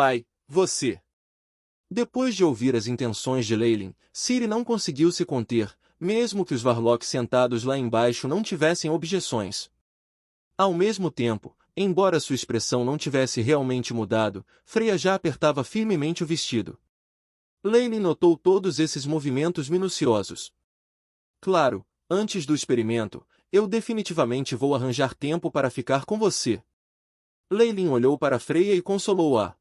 pai, você... Depois de ouvir as intenções de Leylin, Ciri não conseguiu se conter, mesmo que os Varlock sentados lá embaixo não tivessem objeções. Ao mesmo tempo, embora sua expressão não tivesse realmente mudado, Freya já apertava firmemente o vestido. Leylin notou todos esses movimentos minuciosos. Claro, antes do experimento, eu definitivamente vou arranjar tempo para ficar com você. Leylin olhou para Freya e consolou-a.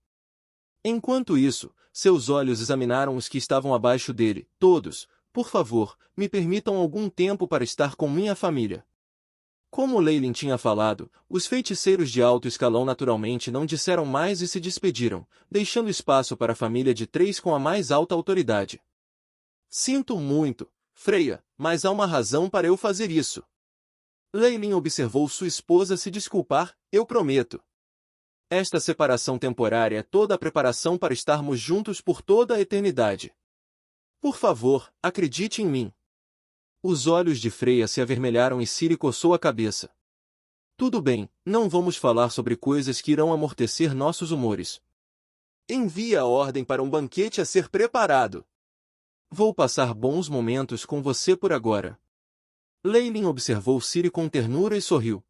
Enquanto isso, seus olhos examinaram os que estavam abaixo dele. Todos, por favor, me permitam algum tempo para estar com minha família. Como Leylin tinha falado, os feiticeiros de alto escalão naturalmente não disseram mais e se despediram, deixando espaço para a família de 3 com a mais alta autoridade. Sinto muito, Freya, mas há uma razão para eu fazer isso. Leylin observou sua esposa se desculpar, eu prometo. Esta separação temporária é toda a preparação para estarmos juntos por toda a eternidade. Por favor, acredite em mim. Os olhos de Freya se avermelharam e Ciri coçou a cabeça. Tudo bem, não vamos falar sobre coisas que irão amortecer nossos humores. Envie a ordem para um banquete a ser preparado. Vou passar bons momentos com você por agora. Leylin observou Ciri com ternura e sorriu.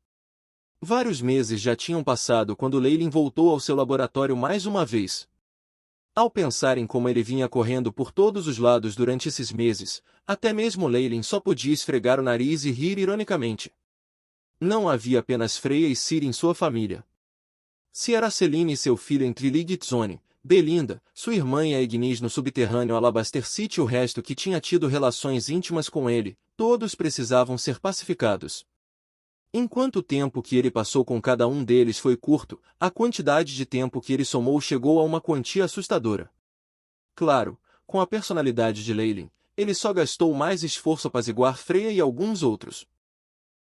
Vários meses já tinham passado quando Leylin voltou ao seu laboratório mais uma vez. Ao pensar em como ele vinha correndo por todos os lados durante esses meses, até mesmo Leylin só podia esfregar o nariz e rir ironicamente. Não havia apenas Freya e Ciri em sua família. Se era Celine e seu filho em Triligitsone, Belinda, sua irmã e a Ignis no subterrâneo Alabaster City e o resto que tinha tido relações íntimas com ele, todos precisavam ser pacificados. Enquanto o tempo que ele passou com cada um deles foi curto, a quantidade de tempo que ele somou chegou a uma quantia assustadora. Claro, com a personalidade de Leylin, ele só gastou mais esforço a apaziguar Freya e alguns outros.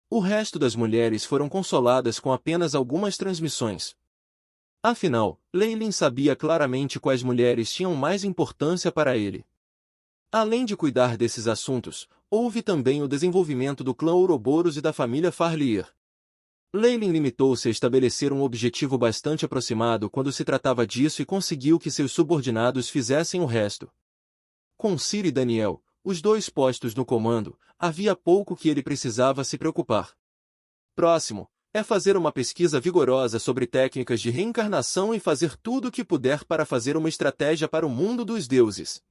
O resto das mulheres foram consoladas com apenas algumas transmissões. Afinal, Leylin sabia claramente quais mulheres tinham mais importância para ele. Além de cuidar desses assuntos, houve também o desenvolvimento do clã Ouroboros e da família Farlier. Leylin limitou-se a estabelecer um objetivo bastante aproximado quando se tratava disso e conseguiu que seus subordinados fizessem o resto. Com Ciri e Daniel, os 2 postos no comando, havia pouco que ele precisava se preocupar. Próximo, é fazer uma pesquisa vigorosa sobre técnicas de reencarnação e fazer tudo o que puder para fazer uma estratégia para o mundo dos deuses.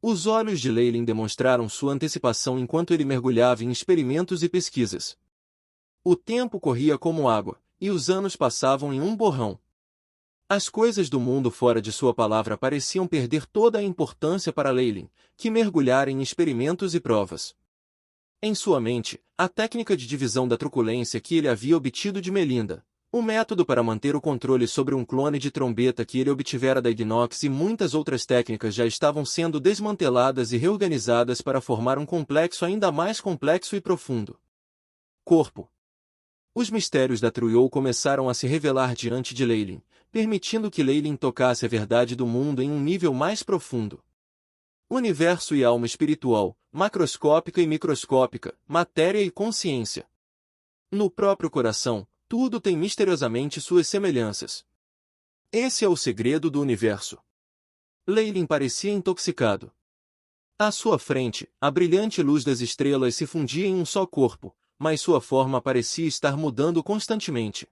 Os olhos de Leylin demonstraram sua antecipação enquanto ele mergulhava em experimentos e pesquisas. O tempo corria como água, e os anos passavam em um borrão. As coisas do mundo fora de sua palavra pareciam perder toda a importância para Leylin, que mergulhara em experimentos e provas. Em sua mente, a técnica de divisão da truculência que ele havia obtido de Melinda, o método para manter o controle sobre um clone de trombeta que ele obtivera da Ignox e muitas outras técnicas já estavam sendo desmanteladas e reorganizadas para formar um complexo ainda mais complexo e profundo. Corpo. Os mistérios da Truiol começaram a se revelar diante de Leylin, permitindo que Leylin tocasse a verdade do mundo em um nível mais profundo. Universo e alma espiritual, macroscópica e microscópica, matéria e consciência. No próprio coração, tudo tem misteriosamente suas semelhanças. Esse é o segredo do universo. Leylin parecia intoxicado. À sua frente, a brilhante luz das estrelas se fundia em um só corpo, mas sua forma parecia estar mudando constantemente.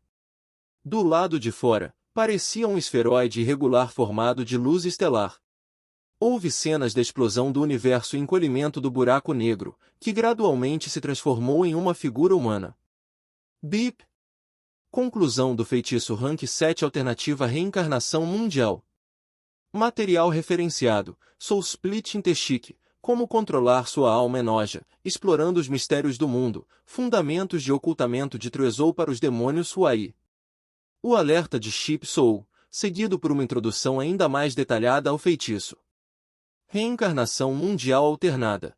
Do lado de fora, parecia um esferoide irregular formado de luz estelar. Houve cenas da explosão do universo e encolhimento do buraco negro, que gradualmente se transformou em uma figura humana. Bip! Conclusão do feitiço Rank 7 Alternativa Reencarnação Mundial. Material referenciado, Soul Splitting Technique, como controlar sua alma enoja, explorando os mistérios do mundo, fundamentos de ocultamento de Truezou para os demônios Huai. O alerta de Chip Soul, seguido por uma introdução ainda mais detalhada ao feitiço. Reencarnação Mundial Alternada.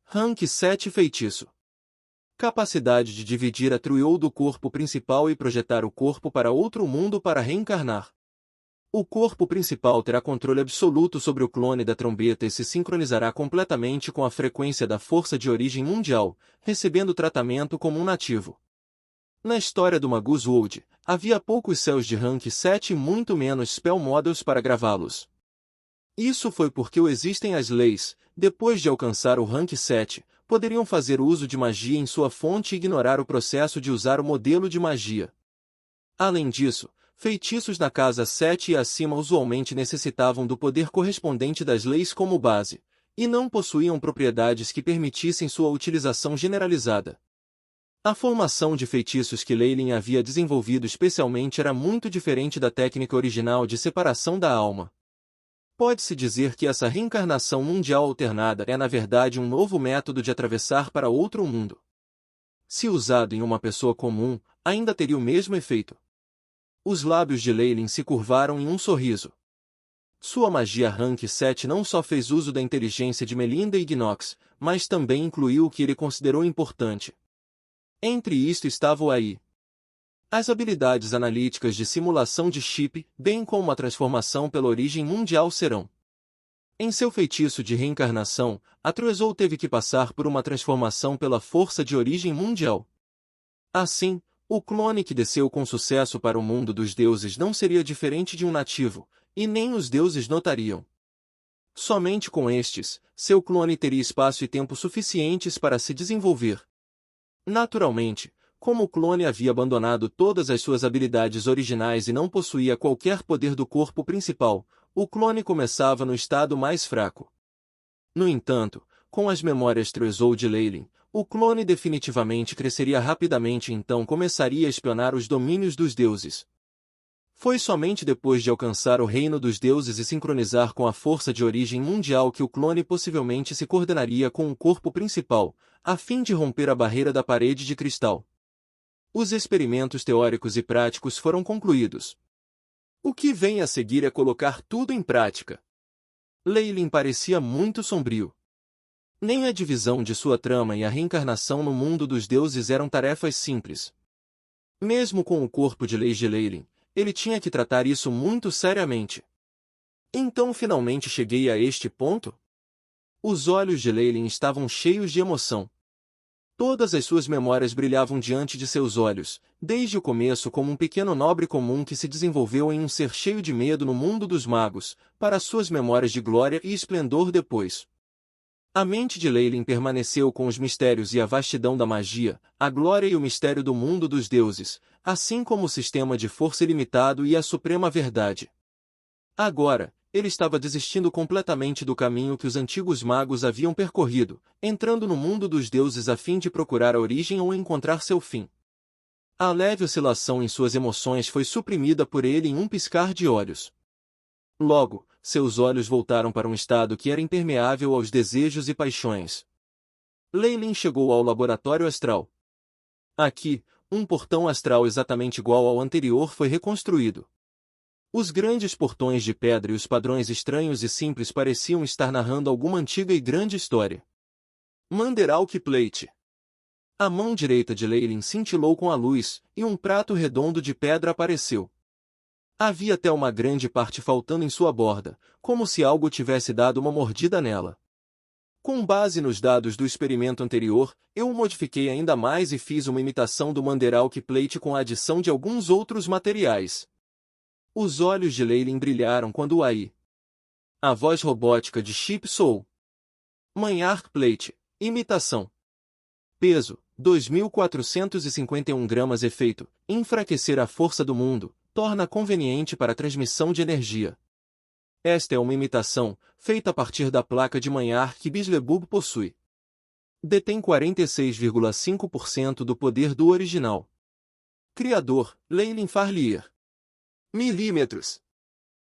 Rank 7 Feitiço. Capacidade de dividir a Truiol do corpo principal e projetar o corpo para outro mundo para reencarnar. O corpo principal terá controle absoluto sobre o clone da trombeta e se sincronizará completamente com a frequência da força de origem mundial, recebendo tratamento como um nativo. Na história do Magus World, havia poucos céus de rank 7 e muito menos spell models para gravá-los. Isso foi porque existem as leis, depois de alcançar o rank 7, poderiam fazer uso de magia em sua fonte e ignorar o processo de usar o modelo de magia. Além disso, feitiços na casa 7 e acima usualmente necessitavam do poder correspondente das leis como base, e não possuíam propriedades que permitissem sua utilização generalizada. A formação de feitiços que Leyline havia desenvolvido especialmente era muito diferente da técnica original de separação da alma. Pode-se dizer que essa reencarnação mundial alternada é na verdade um novo método de atravessar para outro mundo. Se usado em uma pessoa comum, ainda teria o mesmo efeito. Os lábios de Leyline se curvaram em um sorriso. Sua magia rank 7 não só fez uso da inteligência de Melinda e Gnox, mas também incluiu o que ele considerou importante. Entre isto estava o AI. As habilidades analíticas de simulação de chip, bem como a transformação pela origem mundial serão. Em seu feitiço de reencarnação, a Truezou teve que passar por uma transformação pela força de origem mundial. Assim, o clone que desceu com sucesso para o mundo dos deuses não seria diferente de um nativo, e nem os deuses notariam. Somente com estes, seu clone teria espaço e tempo suficientes para se desenvolver. Naturalmente, como o clone havia abandonado todas as suas habilidades originais e não possuía qualquer poder do corpo principal, o clone começava no estado mais fraco. No entanto, com as memórias Truezou de Leyline, o clone definitivamente cresceria rapidamente e então começaria a espionar os domínios dos deuses. Foi somente depois de alcançar o reino dos deuses e sincronizar com a força de origem mundial que o clone possivelmente se coordenaria com o corpo principal, a fim de romper a barreira da parede de cristal. Os experimentos teóricos e práticos foram concluídos. O que vem a seguir é colocar tudo em prática. Leyline parecia muito sombrio. Nem a divisão de sua trama e a reencarnação no mundo dos deuses eram tarefas simples. Mesmo com o corpo de leis de Leyline, ele tinha que tratar isso muito seriamente. Então finalmente cheguei a este ponto? Os olhos de Leyline estavam cheios de emoção. Todas as suas memórias brilhavam diante de seus olhos, desde o começo como um pequeno nobre comum que se desenvolveu em um ser cheio de medo no mundo dos magos, para suas memórias de glória e esplendor depois. A mente de Leyline permaneceu com os mistérios e a vastidão da magia, a glória e o mistério do mundo dos deuses, assim como o sistema de força ilimitado e a suprema verdade. Agora, ele estava desistindo completamente do caminho que os antigos magos haviam percorrido, entrando no mundo dos deuses a fim de procurar a origem ou encontrar seu fim. A leve oscilação em suas emoções foi suprimida por ele em um piscar de olhos. Logo, seus olhos voltaram para um estado que era impermeável aos desejos e paixões. Leyline chegou ao laboratório astral. Aqui, um portão astral exatamente igual ao anterior foi reconstruído. Os grandes portões de pedra e os padrões estranhos e simples pareciam estar narrando alguma antiga e grande história. Manderalk Plate. A mão direita de Leyline cintilou com a luz, e um prato redondo de pedra apareceu. Havia até uma grande parte faltando em sua borda, como se algo tivesse dado uma mordida nela. Com base nos dados do experimento anterior, eu o modifiquei ainda mais e fiz uma imitação do Manderalk Plate com a adição de alguns outros materiais. Os olhos de Leyline brilharam quando o AI. A voz robótica de Chip Soul. Manhark Plate. Imitação. Peso, 2.451 gramas. Efeito, enfraquecer a força do mundo, torna conveniente para a transmissão de energia. Esta é uma imitação, feita a partir da placa de Manhark que Bislebub possui. Detém 46,5% do poder do original. Criador, Leyline Farlier. Milímetros.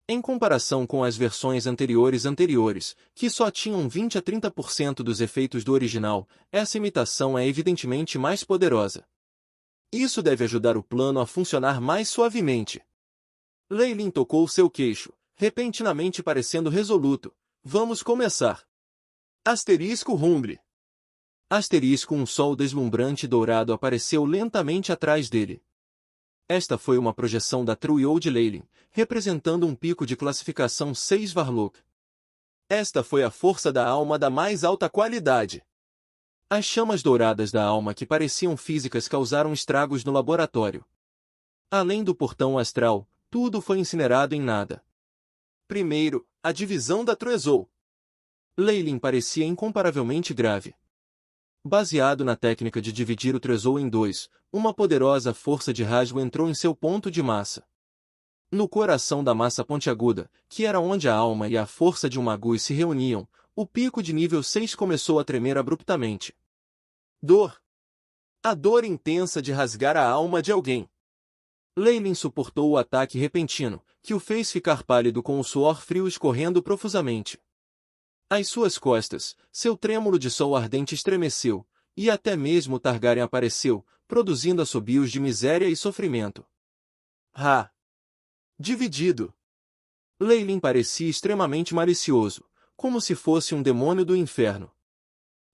Em comparação com as versões anteriores, que só tinham 20 a 30% dos efeitos do original, essa imitação é evidentemente mais poderosa. Isso deve ajudar o plano a funcionar mais suavemente. Leyline tocou seu queixo, repentinamente parecendo resoluto. Vamos começar. Asterisco rumble. Asterisco. Um sol deslumbrante dourado apareceu lentamente atrás dele. Esta foi uma projeção da Truezou de Leyline, representando um pico de classificação 6 Varlock. Esta foi a força da alma da mais alta qualidade. As chamas douradas da alma que pareciam físicas causaram estragos no laboratório. Além do portão astral, tudo foi incinerado em nada. Primeiro, a divisão da Truezou. Leyline parecia incomparavelmente grave. Baseado na técnica de dividir o Truezou em dois, uma poderosa força de rasgo entrou em seu ponto de massa. No coração da massa pontiaguda, que era onde a alma e a força de um Magus se reuniam, o pico de nível 6 começou a tremer abruptamente. Dor. A dor intensa de rasgar a alma de alguém. Leyline suportou o ataque repentino, que o fez ficar pálido com o suor frio escorrendo profusamente. Às suas costas, seu trêmulo de sol ardente estremeceu, e até mesmo Targaryen apareceu, produzindo assobios de miséria e sofrimento. Dividido. Leyline parecia extremamente malicioso, como se fosse um demônio do inferno.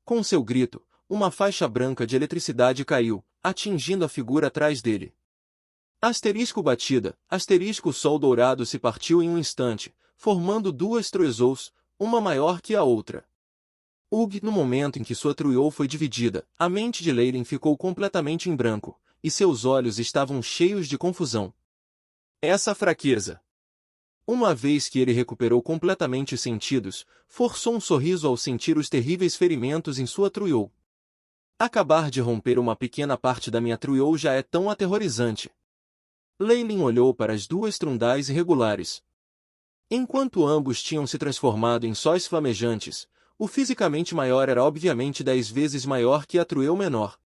Com seu grito, uma faixa branca de eletricidade caiu, atingindo a figura atrás dele. Asterisco batida, asterisco sol dourado se partiu em um instante, formando duas Truezous, uma maior que a outra. No momento em que sua Trueou foi dividida, a mente de Leyline ficou completamente em branco, e seus olhos estavam cheios de confusão. Essa fraqueza. Uma vez que ele recuperou completamente os sentidos, forçou um sorriso ao sentir os terríveis ferimentos em sua Trueou. Acabar de romper uma pequena parte da minha Trueou já é tão aterrorizante. Leyline olhou para as duas Trundais irregulares. Enquanto ambos tinham se transformado em sóis flamejantes, o fisicamente maior era obviamente 10 vezes maior que a Trueou menor.